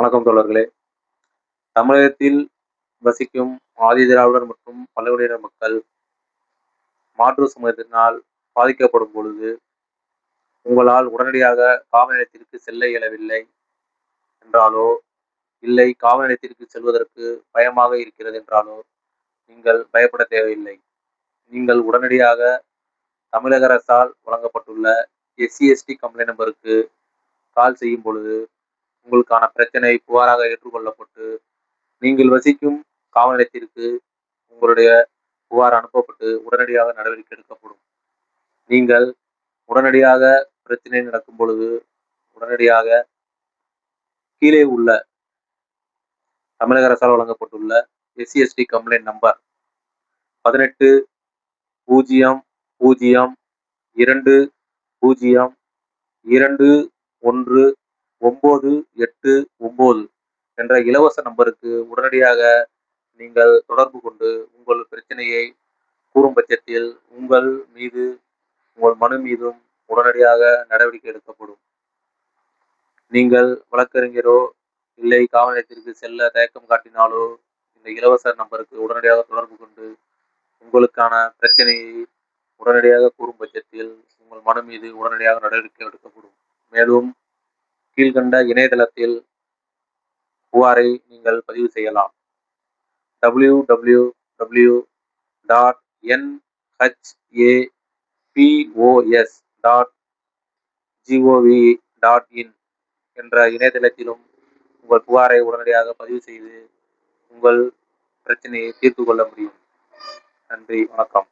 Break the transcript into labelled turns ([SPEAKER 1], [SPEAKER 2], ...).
[SPEAKER 1] வணக்கம் தோழர்களே. தமிழகத்தில் வசிக்கும் ஆதிதிராவிடர் மற்றும் பழங்குடியினர் மக்கள் மாற்று சமூகத்தினால் பாதிக்கப்படும் பொழுது, உங்களால் உடனடியாக காவல் நிலையத்திற்கு செல்ல இயலவில்லை என்றாலோ, இல்லை காவல் நிலையத்திற்கு செல்வதற்கு பயமாக இருக்கிறது என்றாலோ, நீங்கள் பயப்பட தேவையில்லை. நீங்கள் உடனடியாக தமிழக அரசால் வழங்கப்பட்டுள்ள எஸ்சி/எஸ்டி கம்ப்ளைண்ட் நம்பருக்கு கால் செய்யும் பொழுது, உங்களுக்கான பிரச்சனை புகாராக ஏற்றுக்கொள்ளப்பட்டு, நீங்கள் வசிக்கும் காவல் நிலையத்திற்கு உங்களுடைய புகார் அனுப்பப்பட்டு உடனடியாக நடவடிக்கை எடுக்கப்படும். நீங்கள் உடனடியாக பிரச்சனை நடக்கும் பொழுது, உடனடியாக கீழே உள்ள தமிழக அரசால் வழங்கப்பட்டுள்ள எஸ்சி/எஸ்டி கம்ப்ளைண்ட் நம்பர் 1800202189 என்ற இலவச நம்பருக்கு உடனடியாக நீங்கள் தொடர்பு கொண்டு உங்கள் பிரச்சனையை கூறும் பட்சத்தில் உங்கள் மனு மீதும் உடனடியாக நடவடிக்கை எடுக்கப்படும். நீங்கள் வழக்கறிஞரோ இல்லை காவல் நிலையத்திற்கு செல்ல தயக்கம் காட்டினாலோ இந்த இலவச நம்பருக்கு உடனடியாக தொடர்பு கொண்டு உங்களுக்கான பிரச்சனையை உடனடியாக கூறும் பட்சத்தில் உங்கள் மனு மீது உடனடியாக நடவடிக்கை எடுக்கப்படும். மேலும் கீழ்கண்ட இணையதளத்தில் புகாரை நீங்கள் பதிவு செய்யலாம். www.nhapos.gov.in என்ற இணையதளத்திலும் உங்கள் புகாரை உடனடியாக பதிவு செய்து உங்கள் பிரச்சனையை தீர்த்து கொள்ள முடியும். நன்றி, வணக்கம்.